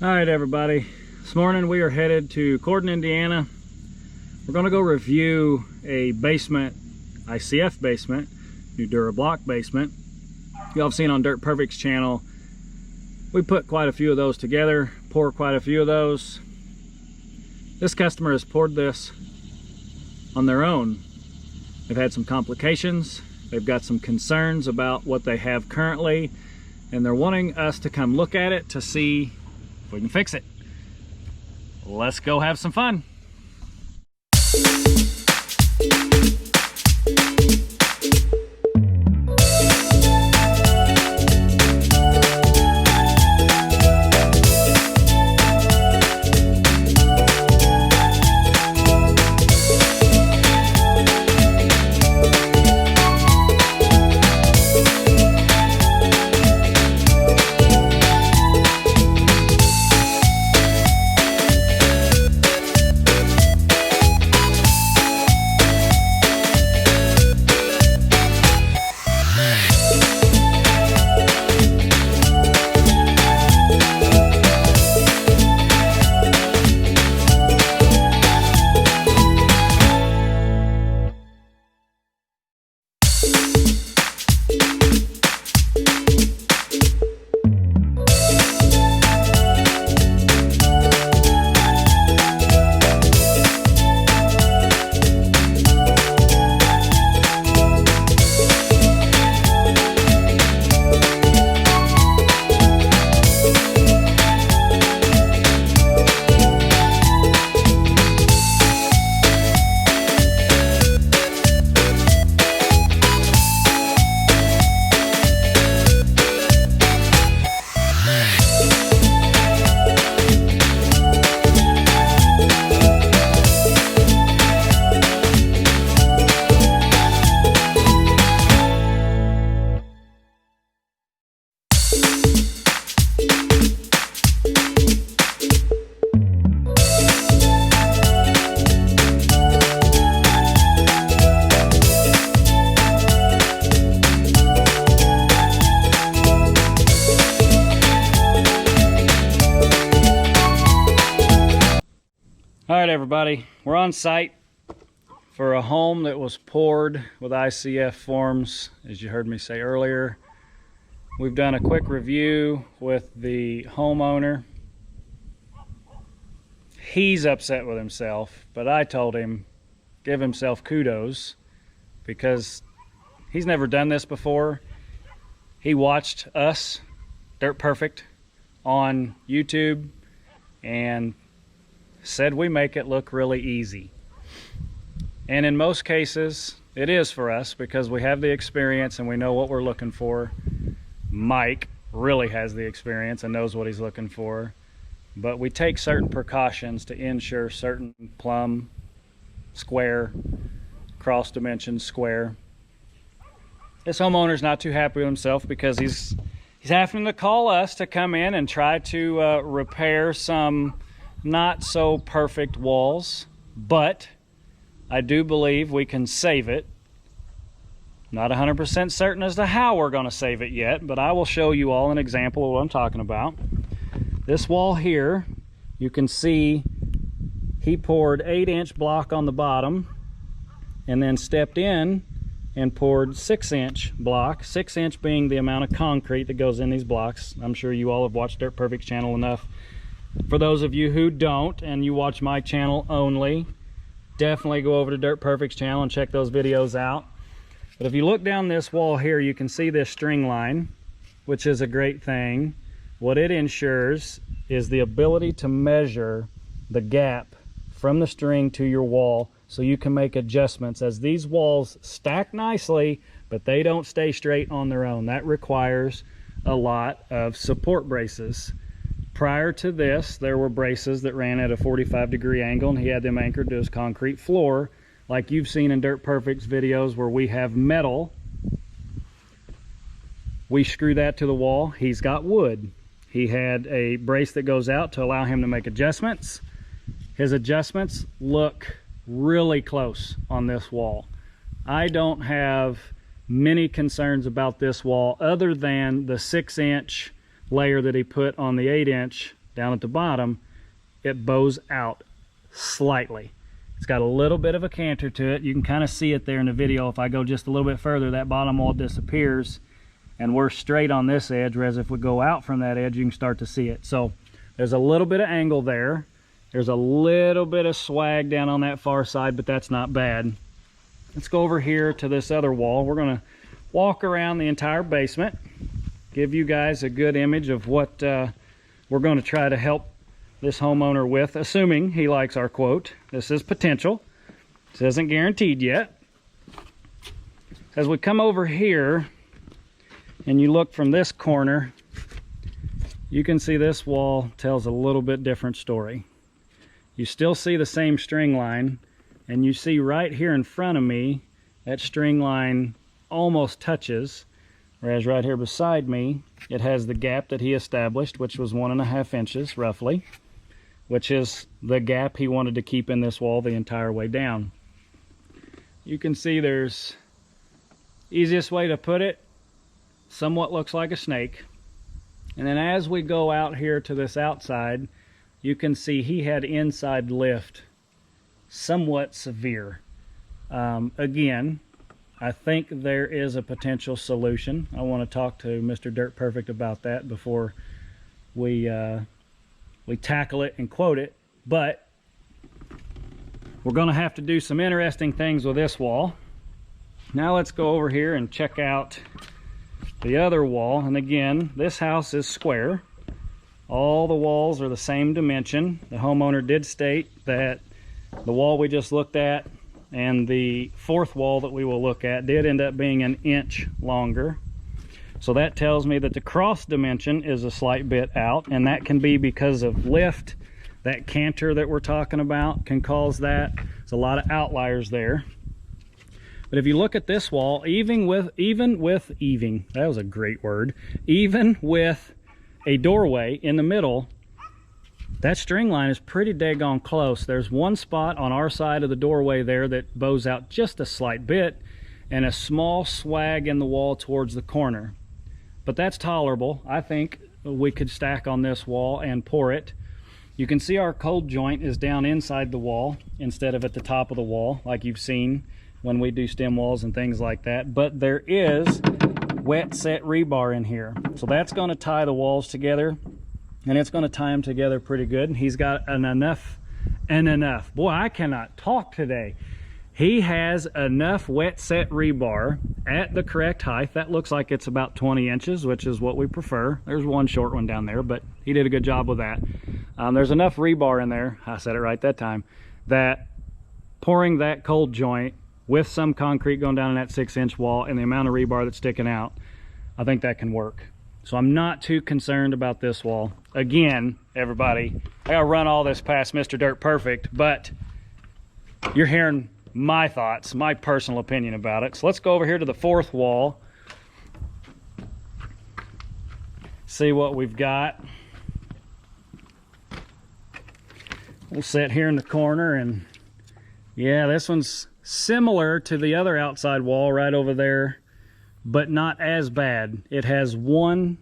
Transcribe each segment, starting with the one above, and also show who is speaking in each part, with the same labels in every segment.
Speaker 1: All right, everybody. This morning we are headed to Corden, Indiana. We're going to go review a basement, ICF basement, new DuraBlock basement. Y'all have seen on Dirt Perfect's channel, we put quite a few of those together, pour quite a few of those. This customer has poured this on their own. They've had some complications. They've got some concerns about what they have currently, and they're wanting us to come look at it to see if we can fix it. Let's go have some fun. All right, everybody, we're on site for a home that was poured with ICF forms, as you heard me say earlier. We've done a quick review with the homeowner. He's upset with himself, but I told him give himself kudos because he's never done this before. He watched us, Dirt Perfect, on YouTube and said we make it look really easy. And in most cases, it is for us because we have the experience and we know what we're looking for. Mike really has the experience and knows what he's looking for. But we take certain precautions to ensure certain plumb, square, cross dimensions, square. This homeowner's not too happy with himself because he's having to call us to come in and try to repair some not so perfect walls, but I do believe we can save it. Not 100% certain as to how we're going to save it yet, but I will show you all an example of what I'm talking about. This wall here, you can see he poured 8-inch block on the bottom and then stepped in and poured 6-inch block, 6-inch being the amount of concrete that goes in these blocks. I'm sure you all have watched Dirt Perfect's channel enough. For those of you who don't and you watch my channel only, definitely go over to Dirt Perfect's channel and check those videos out. But if you look down this wall here, you can see this string line, which is a great thing. What it ensures is the ability to measure the gap from the string to your wall so you can make adjustments as these walls stack nicely, but they don't stay straight on their own. That requires a lot of support braces. Prior to this, there were braces that ran at a 45-degree angle, and he had them anchored to his concrete floor, like you've seen in Dirt Perfect's videos where we have metal. We screw that to the wall. He's got wood. He had a brace that goes out to allow him to make adjustments. His adjustments look really close on this wall. I don't have many concerns about this wall other than the 6-inch layer that he put on the 8-inch down at the bottom, it bows out slightly. It's got a little bit of a canter to it. You can kind of see it there in the video. If I go just a little bit further, that bottom wall disappears and we're straight on this edge, whereas if we go out from that edge, you can start to see it. So there's a little bit of angle there. There's a little bit of swag down on that far side, but that's not bad. Let's go over here to this other wall. We're gonna walk around the entire basement, give you guys a good image of what we're gonna try to help this homeowner with, assuming he likes our quote. This is potential. This isn't guaranteed yet. As we come over here and you look from this corner, you can see this wall tells a little bit different story. You still see the same string line, and you see right here in front of me, that string line almost touches, whereas right here beside me, it has the gap that he established, which was 1.5 inches roughly, which is the gap he wanted to keep in this wall the entire way down. You can see there's, easiest way to put it, somewhat looks like a snake. And then as we go out here to this outside, you can see he had inside lift somewhat severe. Again, I think there is a potential solution. I want to talk to Mr. Dirt Perfect about that before we tackle it and quote it, but we're going to have to do some interesting things with this wall. Now let's go over here and check out the other wall. And again, this house is square. All the walls are the same dimension. The homeowner did state that the wall we just looked at and the fourth wall that we will look at did end up being 1 inch longer. So that tells me that the cross dimension is a slight bit out, and that can be because of lift. That canter that we're talking about can cause that. There's a lot of outliers there. But if you look at this wall, even with that was a great word, even with a doorway in the middle, that string line is pretty daggone close. There's one spot on our side of the doorway there that bows out just a slight bit, and a small swag in the wall towards the corner. But that's tolerable. I think we could stack on this wall and pour it. You can see our cold joint is down inside the wall instead of at the top of the wall, like you've seen when we do stem walls and things like that. But there is wet set rebar in here. So that's going to tie the walls together, and it's going to tie them together pretty good. And he's got enough. Boy, I cannot talk today. He has enough wet set rebar at the correct height. That looks like it's about 20 inches, which is what we prefer. There's one short one down there, but he did a good job with that. There's enough rebar in there, I said it right that time, that pouring that cold joint with some concrete going down in that 6-inch wall and the amount of rebar that's sticking out, I think that can work. So I'm not too concerned about this wall. Again, everybody, I gotta run all this past Mr. Dirt Perfect, but you're hearing my thoughts, my personal opinion about it. So let's go over here to the fourth wall, see what we've got. We'll sit here in the corner, and yeah, this one's similar to the other outside wall right over there, but not as bad. It has one,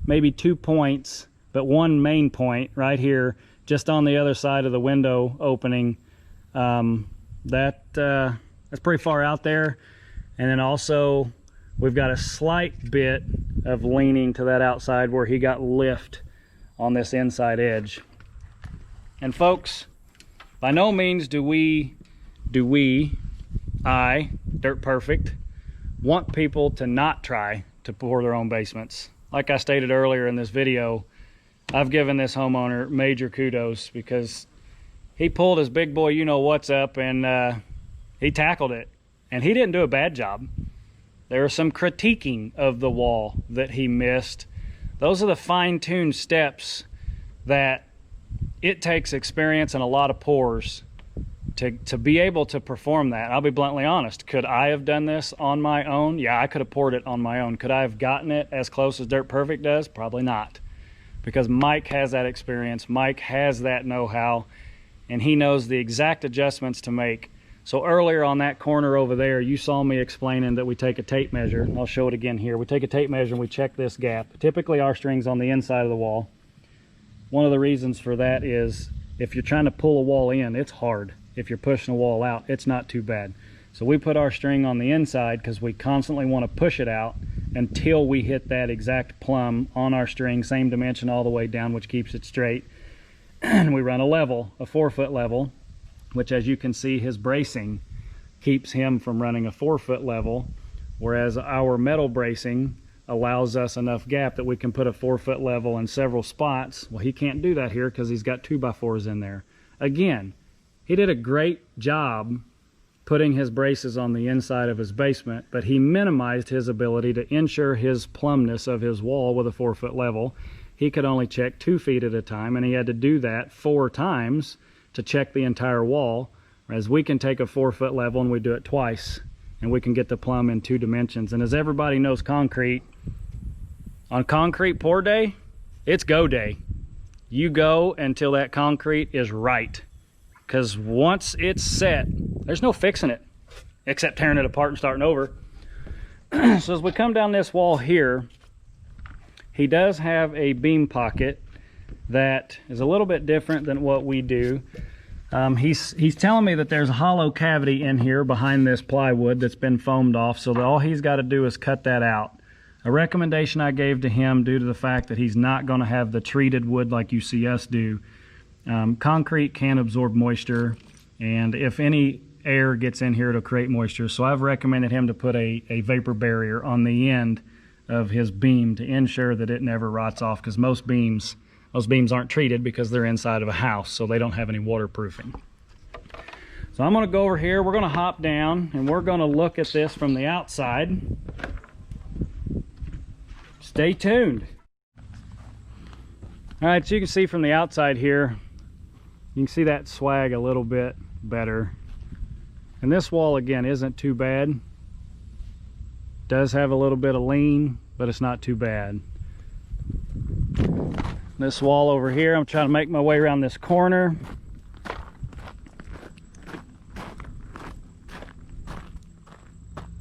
Speaker 1: maybe 2 points, but one main point right here, just on the other side of the window opening. That's pretty far out there. And then also we've got a slight bit of leaning to that outside where he got lift on this inside edge. And folks, by no means do I, Dirt Perfect, want people to not try to pour their own basements. Like I stated earlier in this video, I've given this homeowner major kudos because he pulled his big boy you-know-what's up, and he tackled it. And he didn't do a bad job. There was some critiquing of the wall that he missed. Those are the fine-tuned steps that it takes experience and a lot of pours to be able to perform that. I'll be bluntly honest. Could I have done this on my own? Yeah, I could have poured it on my own. Could I have gotten it as close as Dirt Perfect does? Probably not. Because Mike has that experience. Mike has that know-how, and he knows the exact adjustments to make. So earlier on that corner over there, you saw me explaining that we take a tape measure. I'll show it again here. We take a tape measure and we check this gap. Typically our string's on the inside of the wall. one of the reasons for that is if you're trying to pull a wall in, it's hard. If you're pushing a wall out, it's not too bad. So we put our string on the inside because we constantly want to push it out until we hit that exact plumb on our string, same dimension all the way down, which keeps it straight. And we run a level, a 4-foot level, which, as you can see, his bracing keeps him from running a 4-foot level, whereas our metal bracing allows us enough gap that we can put a 4-foot level in several spots. Well, he can't do that here because he's got 2x4s in there. Again, he did a great job putting his braces on the inside of his basement, but he minimized his ability to ensure his plumbness of his wall with a 4-foot level. He could only check 2 feet at a time, and he had to do that 4 times to check the entire wall, whereas we can take a 4-foot level and we do it twice, and we can get the plumb in 2 dimensions. And as everybody knows, concrete, on concrete pour day, it's go day. You go until that concrete is right, because once it's set, there's no fixing it except tearing it apart and starting over. So as we come down this wall here, he does have a beam pocket that is a little bit different than what we do. He's telling me that there's a hollow cavity in here behind this plywood that's been foamed off, so that all he's got to do is cut that out. A recommendation I gave to him, due to the fact that he's not going to have the treated wood like you see us do. Concrete can absorb moisture, and if any air gets in here, it'll create moisture. So I've recommended him to put a vapor barrier on the end of his beam to ensure that it never rots off, because those beams aren't treated because they're inside of a house, so they don't have any waterproofing. So I'm going to go over here, we're going to hop down, and we're going to look at this from the outside. Stay tuned. All right, so you can see from the outside here, you can see that swag a little bit better. And this wall, again, isn't too bad. Does have a little bit of lean, but it's not too bad. This wall over here, I'm trying to make my way around this corner.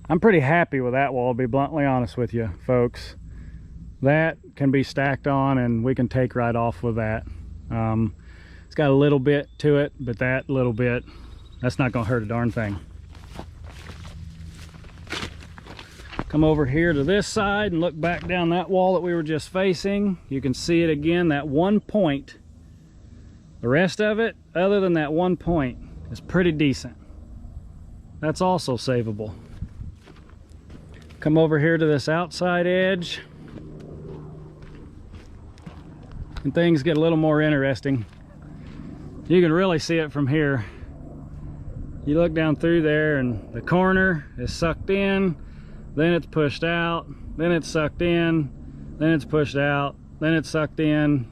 Speaker 1: I'm pretty happy with that wall, to be bluntly honest with you, folks. That can be stacked on and we can take right off with that. It's got a little bit to it, but that little bit, that's not gonna hurt a darn thing. Come over here to this side and look back down that wall that we were just facing. You can see it again, that one point. The rest of it, other than that one point, is pretty decent. That's also savable. Come over here to this outside edge, and things get a little more interesting. You can really see it from here. You look down through there and the corner is sucked in, then it's pushed out, then it's sucked in, then it's pushed out, then it's sucked in,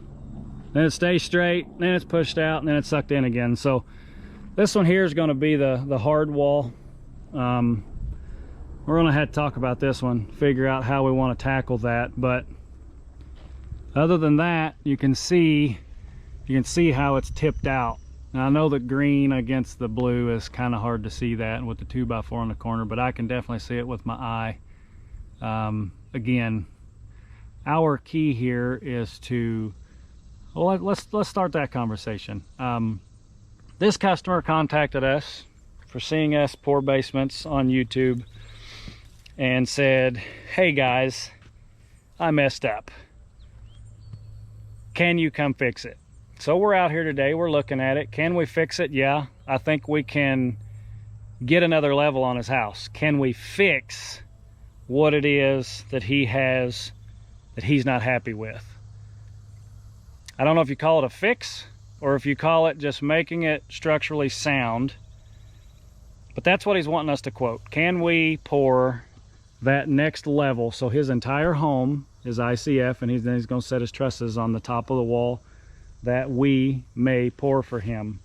Speaker 1: then it stays straight, then it's pushed out, and then it's sucked in again. So this one here is going to be the hard wall. We're going to have to talk about this one, figure out how we want to tackle that. But other than that, you can see how it's tipped out. Now I know the green against the blue is kind of hard to see that with the 2x4 in the corner, but I can definitely see it with my eye. Again, our key here is to, well, let's start that conversation. This customer contacted us for seeing us pour basements on YouTube and said, hey guys, I messed up. Can you come fix it? So we're out here today, we're looking at it. Can we fix it? Yeah, I think we can get another level on his house. Can we fix what it is that he has that he's not happy with? I don't know if you call it a fix or if you call it just making it structurally sound, but that's what he's wanting us to quote. Can we pour that next level? So his entire home is ICF, and he's going to set his trusses on the top of the wall that we may pour for him.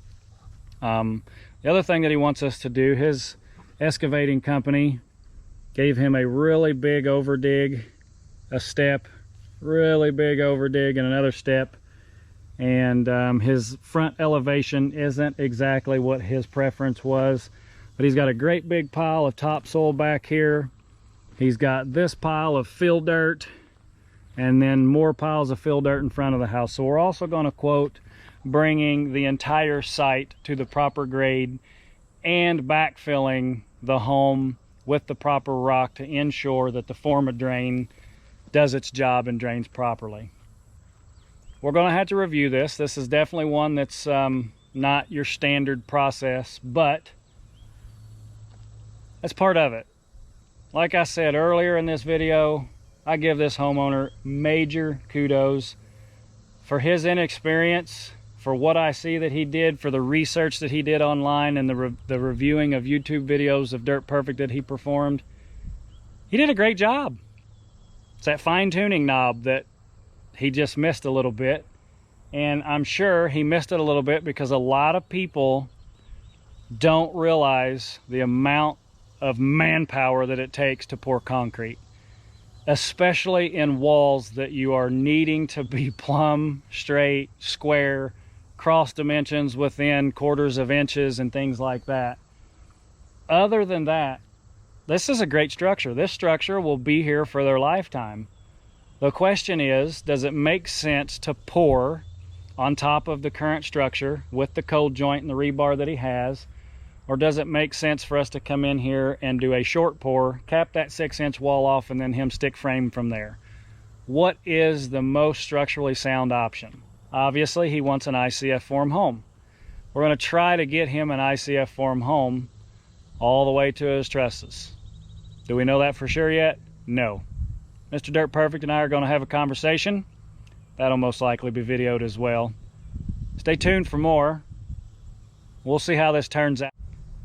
Speaker 1: The other thing that he wants us to do, his excavating company gave him a really big overdig, a step, really big overdig, and another step. And his front elevation isn't exactly what his preference was, but he's got a great big pile of topsoil back here. He's got this pile of fill dirt, and then more piles of fill dirt in front of the house. So we're also going to quote bringing the entire site to the proper grade and backfilling the home with the proper rock to ensure that the former drain does its job and drains properly. We're going to have to review this. This is definitely one that's not your standard process, but that's part of it. Like I said earlier in this video, I give this homeowner major kudos for his inexperience, for what I see that he did, for the research that he did online and the reviewing of YouTube videos of Dirt Perfect that he performed. He did a great job. It's that fine-tuning knob that he just missed a little bit, and I'm sure he missed it a little bit because a lot of people don't realize the amount of manpower that it takes to pour concrete, especially in walls that you are needing to be plumb, straight, square, cross dimensions within quarters of inches and things like that. Other than that, this is a great structure. This structure will be here for their lifetime. The question is, does it make sense to pour on top of the current structure with the cold joint and the rebar that he has? Or does it make sense for us to come in here and do a short pour, cap that 6-inch wall off, and then him stick frame from there? What is the most structurally sound option? Obviously, he wants an ICF form home. We're going to try to get him an ICF form home all the way to his trusses. Do we know that for sure yet? No. Mr. Dirt Perfect and I are going to have a conversation. That'll most likely be videoed as well. Stay tuned for more. We'll see how this turns out.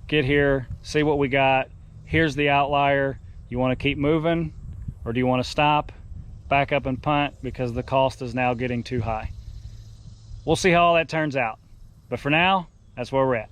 Speaker 1: Get here, see what we got. Here's the outlier. You want to keep moving, or do you want to stop, back up and punt because the cost is now getting too high? We'll see how all that turns out. But for now, that's where we're at.